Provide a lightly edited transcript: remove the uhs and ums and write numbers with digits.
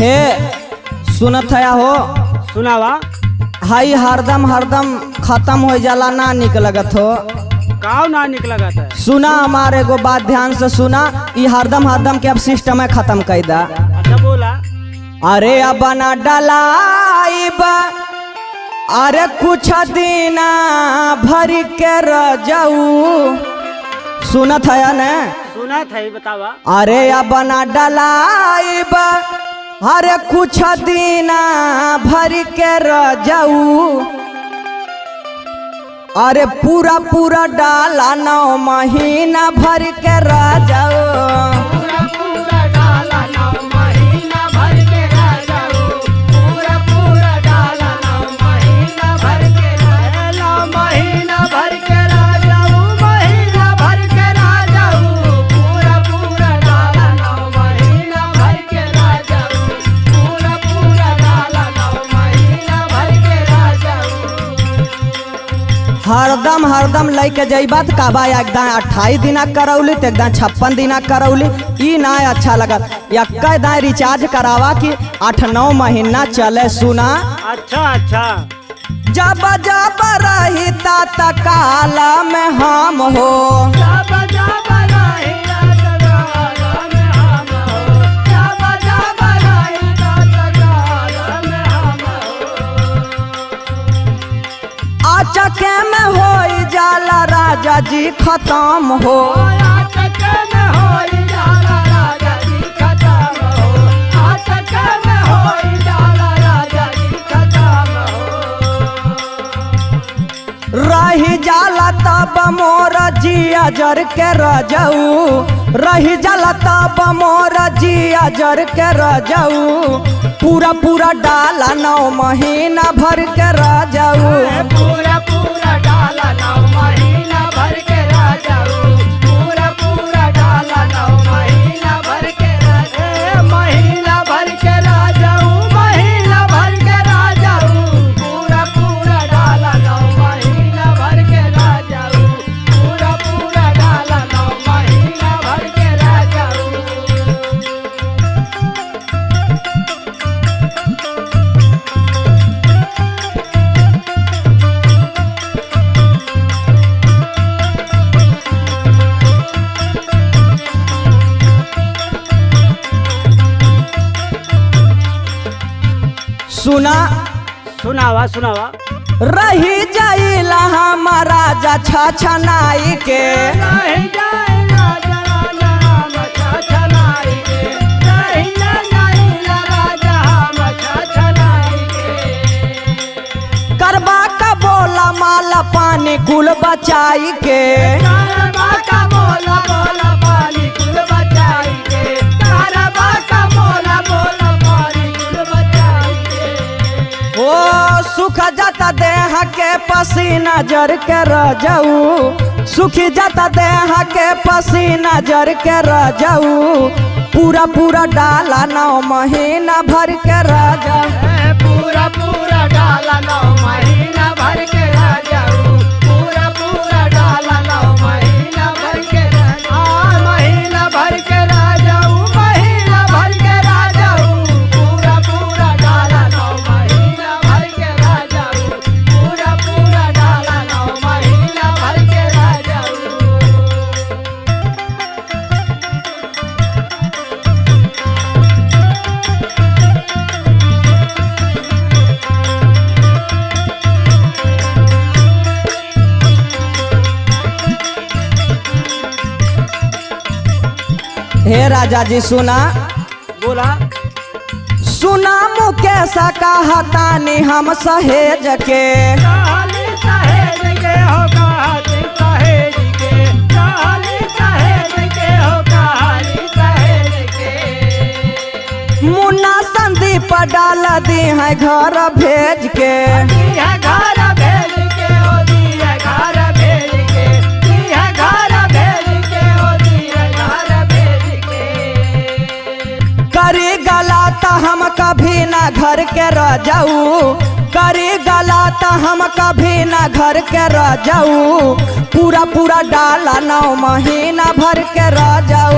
ए सुनत है हो सुनावा। हाई हरदम हरदम खत्म हो जाला ना निक लगत हो। काव ना निकला था। सुना हमारे को बात ध्यान से सुना, ये हरदम हरदम के अब सिस्टम है खत्म कर दा। अच्छा बोला। अरे अब ना डलाइबा, अरे कुछ दिना भर के रह जाऊ। सुनत है न? सुना था बतावा। अरे अब ना डलाइबा, अरे कुछ दिना भर के रह जाऊ। अरे पूरा पूरा डाला 9 महीना भर के रह जाओ। पूरा पूरा डाला 9 महीना भर के रह जाओ। पूरा पूरा डाला 9 महीना भर के रह जाओ। महीना भर के रह जाओ। महीना भर के रह जाओ। पूरा पूरा डाला 9 महीना भर के रह जाओ। पूरा पूरा डाला 9 महीना भर के रह जाओ। हरदम हरदम लेके जइबा त कहबा एकदम 28 दिना करौली तो एकदम 56 दिना करौली। ई ना अच्छा लगत। एक्का दाई रिचार्ज करावा कि 8-9 महीना चले। सुना अच्छा अच्छा। जब जब रही ता काला में हम हो। जब जब रही काला में हम हो। जब जब रही काला में हम हो। आचके में हो जाला राजा जी खत्म हो। आचके में हो जाला राजा जी खत्म हो। आचके में हो जाला राजा जी खत्म हो। रही जाला तब मोर जिया जर के रह जाऊ। रही जाला तब मोर जिया जर के रह जाऊ। पूरा पूरा डाला 9 महीना भर के रह जाऊ। पूरा पूरा डाला 9 महीना भर के रह जाओ। पूरा पूरा डाला 9 महीना भर के रह जाओ। महीना भर के रह जाओ। महीना भर के रह जाओ। पूरा पूरा डाला 9 महीना भर के रह जाओ। पूरा पूरा डाला 9 महीना भर के रह जाओ। सुना सुनावा सुनावा। रही जाइला हमारा जा छछनाई के। नहीं जाएगा जरा जरा छछनाई के। नहीं जाएगा राजा हम छछनाई के। करबा का बोला माला पानी कुल बचाई के। करबा का बोला बोला पानी कुल बचाई के। करबा का बोला बोला पानी कुल बचाई के। ओ सुख जाता देह के पसीना जर के रह जाऊ। सुखी जाता देह के पसीना जर के रह जाऊ। पूरा पूरा डाला 9 महीना भर के रह जाऊ। पूरा पूरा डाला 9 महीना भर के रह जाओ। पूरा पूरा डाला 9 महीना भर के रह जाओ। महीना भर के रह जाओ। महीना भर के रह जाओ। पूरा पूरा डाला 9 महीना भर के रह जाओ। पूरा पूरा डाला 9 महीना भर के रह जाओ। हे राजा जी सुना बोला। सुना मुकेश कहतानी हम सहेज के। कहानी सहेज के हो कहानी सहेज के। कहानी सहेज के हो कहानी सहेज के। मुन्ना संदीप डाल दी है घर भेज के। दिया घर भेज के हो दिया घर भेज के। दिया घर भेज के हो दिया घर भेज के। करी गलत हम कभी ना घर के रह जाऊ। करी गलत हम कभी ना घर के रह जाऊ। पूरा पूरा डाला 9 महीना भर के रह जाऊ।